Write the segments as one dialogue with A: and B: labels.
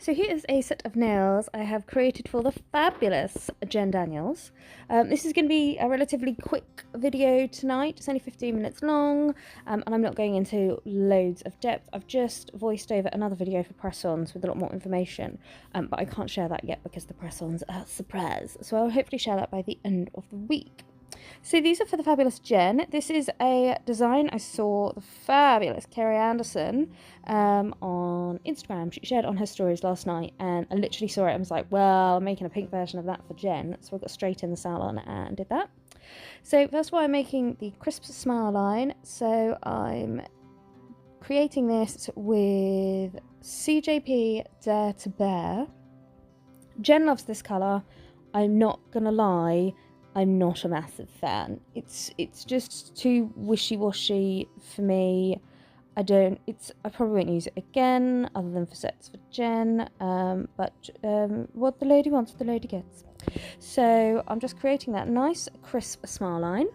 A: So here is a set of nails I have created for the fabulous Jen Daniels. This is going to be a relatively quick video tonight. It's only 15 minutes long, and I'm not going into loads of depth. I've just voiced over another video for press-ons with a lot more information, but I can't share that yet because the press-ons are a surprise. So I'll hopefully share that by the end of the week. So these are for the fabulous Jen. This is a design I saw the fabulous Kerry Anderson on Instagram. She shared on her stories last night, and I literally saw it and was like, well, I'm making a pink version of that for Jen. So I got straight in the salon and did that. So that's why I'm making the crisp smile line. So I'm creating this with CJP Dare to Bear. Jen loves this colour. I'm not gonna lie, I'm not a massive fan. It's just too wishy-washy for me. I probably won't use it again other than for sets for Jen, but what the lady wants, the lady gets. So I'm just creating that nice crisp smile line.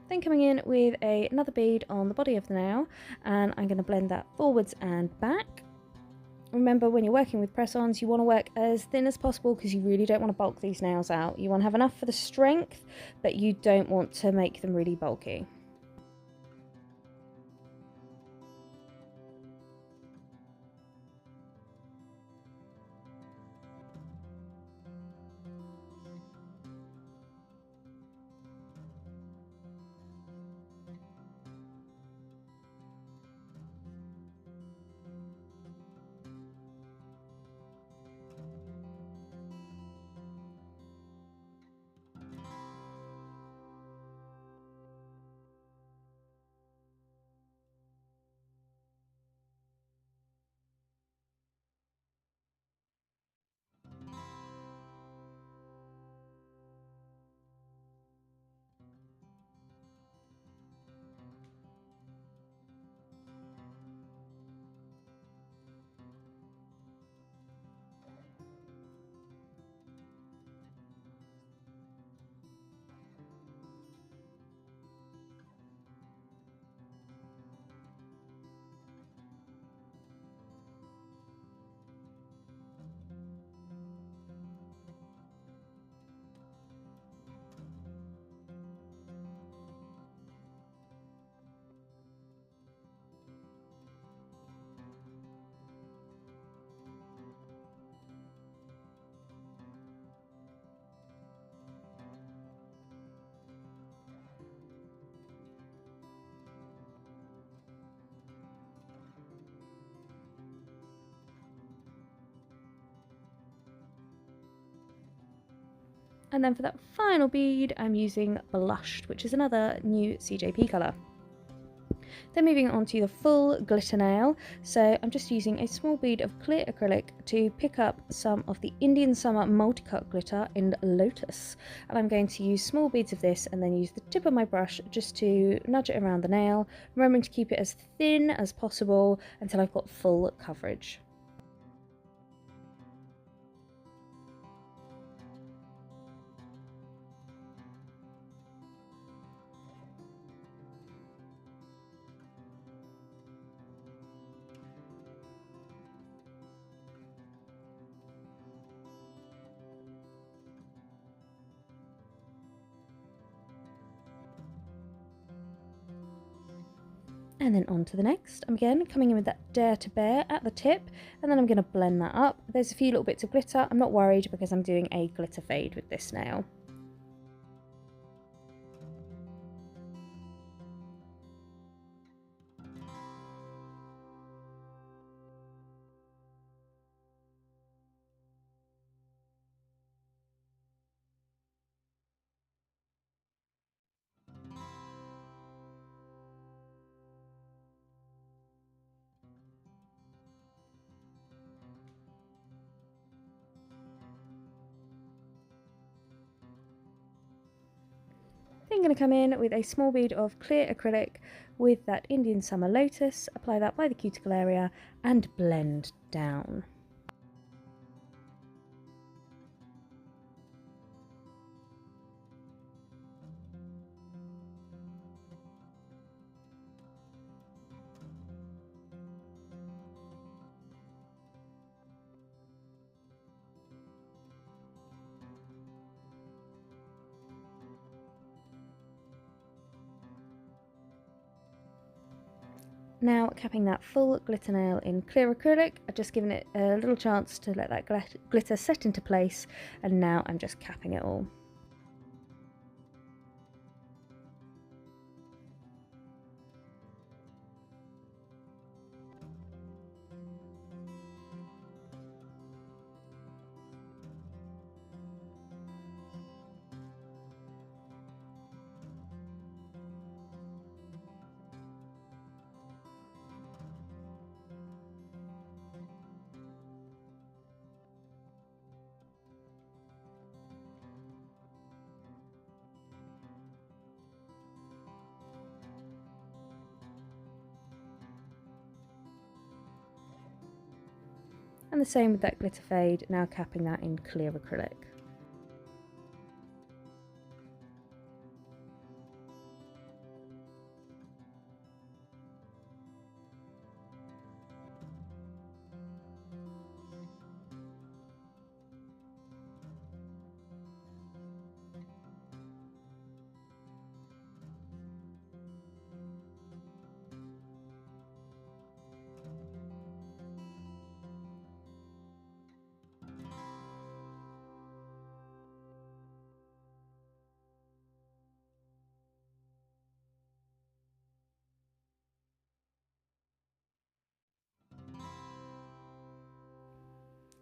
A: Then coming in with another bead on the body of the nail, and I'm going to blend that forwards and back. Remember, when you're working with press-ons, you want to work as thin as possible because you really don't want to bulk these nails out. You want to have enough for the strength, but you don't want to make them really bulky. And then for that final bead, I'm using Blushed, which is another new CJP colour. Then moving on to the full glitter nail, so I'm just using a small bead of clear acrylic to pick up some of the Indian Summer multi-cut glitter in Lotus. And I'm going to use small beads of this and then use the tip of my brush just to nudge it around the nail, remembering to keep it as thin as possible until I've got full coverage. And then on to the next. I'm again coming in with that Dare to Bear at the tip, and then I'm going to blend that up. There's a few little bits of glitter. I'm not worried because I'm doing a glitter fade with this nail. I'm going to come in with a small bead of clear acrylic with that Indian Summer Lotus, apply that by the cuticle area and blend down. Now capping that full glitter nail in clear acrylic, I've just given it a little chance to let that glitter set into place, and now I'm just capping it all. And the same with that glitter fade, now capping that in clear acrylic.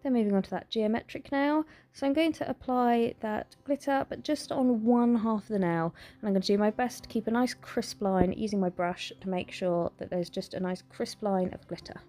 A: Then moving on to that geometric nail, so I'm going to apply that glitter but just on one half of the nail, and I'm going to do my best to keep a nice crisp line using my brush to make sure that there's just a nice crisp line of glitter.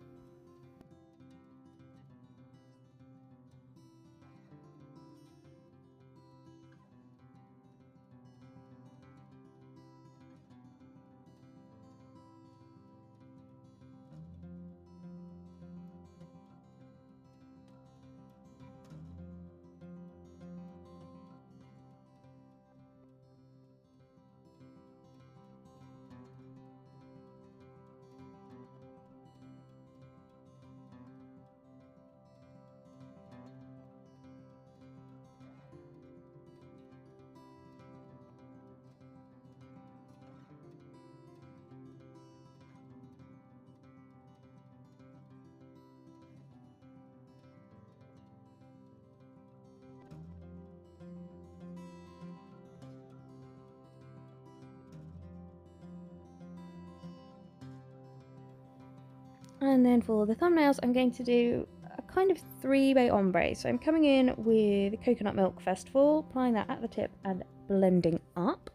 A: And then for the thumbnails, I'm going to do a kind of 3-way ombre. So I'm coming in with coconut milk first of all, applying that at the tip and blending up.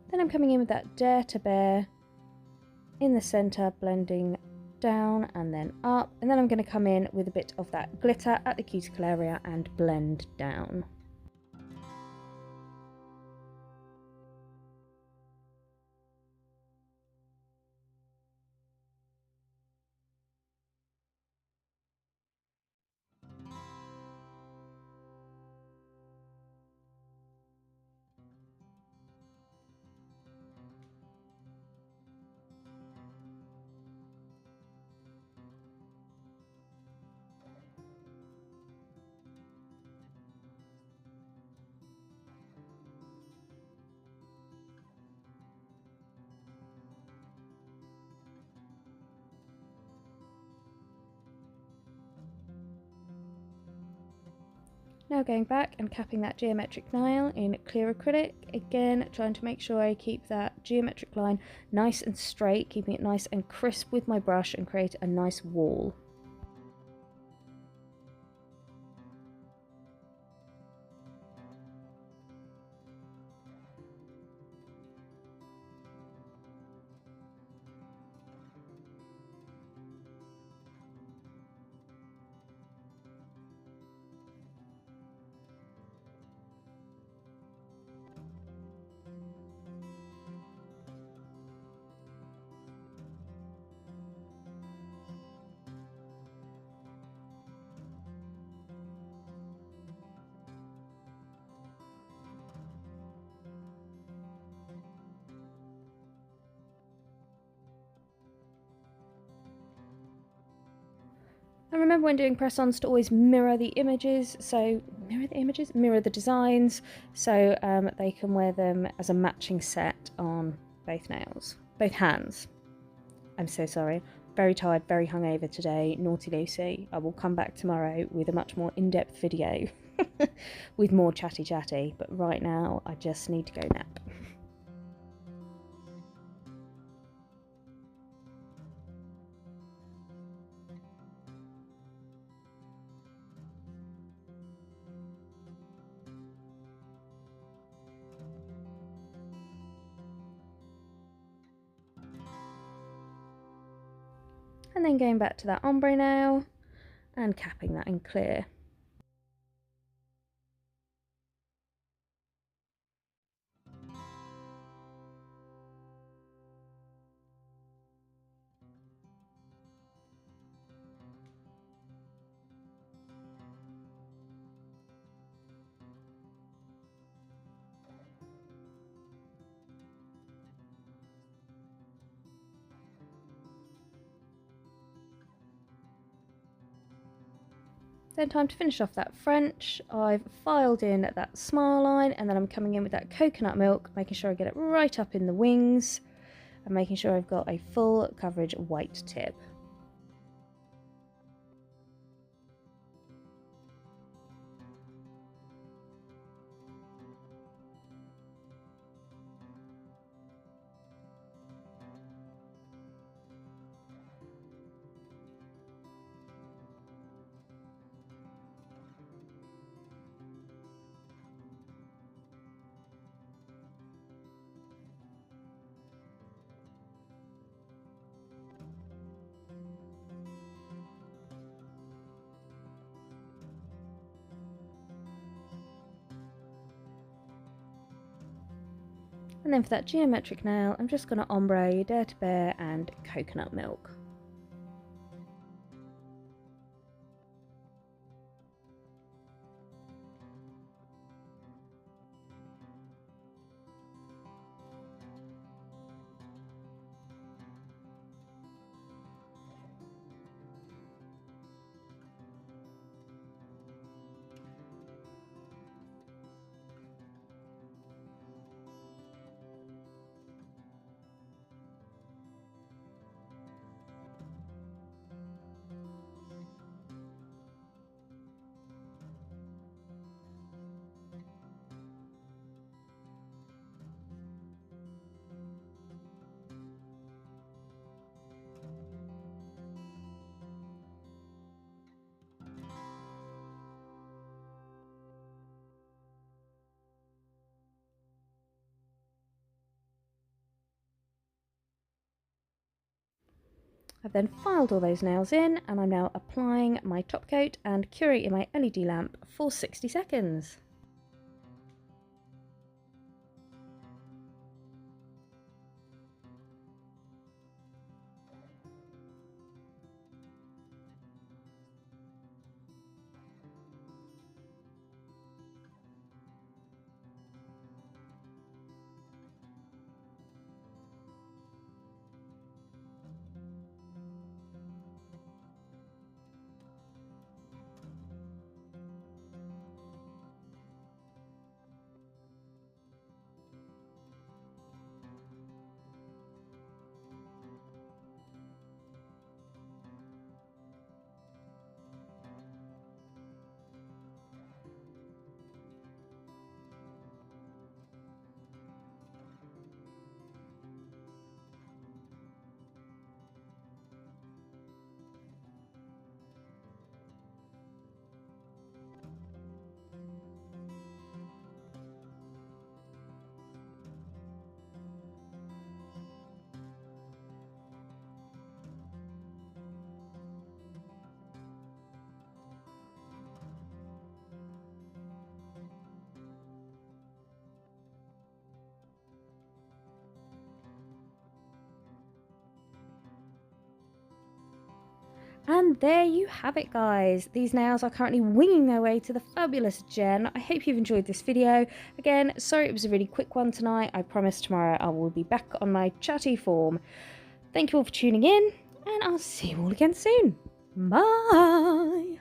A: Then I'm coming in with that Dare to Bear in the centre, blending down and then up. And then I'm going to come in with a bit of that glitter at the cuticle area and blend down. Now going back and capping that geometric nail in clear acrylic, again trying to make sure I keep that geometric line nice and straight, keeping it nice and crisp with my brush and create a nice wall. And remember when doing press-ons to always mirror the images, mirror the designs, so they can wear them as a matching set on both hands. I'm so sorry, very tired, very hungover today, naughty Lucy. I will come back tomorrow with a much more in-depth video with more chatty, but right now I just need to go nap. And then going back to that ombre nail and capping that in clear. Then time to finish off that French. I've filed in that smile line, and then I'm coming in with that coconut milk, making sure I get it right up in the wings and making sure I've got a full coverage white tip. And then for that geometric nail, I'm just going to ombre Dare to Bear and coconut milk. I've then filed all those nails in, and I'm now applying my top coat and curating my LED lamp for 60 seconds. And there you have it, guys. These nails are currently winging their way to the fabulous Jen. I hope you've enjoyed this video. Again, sorry it was a really quick one tonight. I promise tomorrow I will be back on my chatty form. Thank you all for tuning in, and I'll see you all again soon. Bye!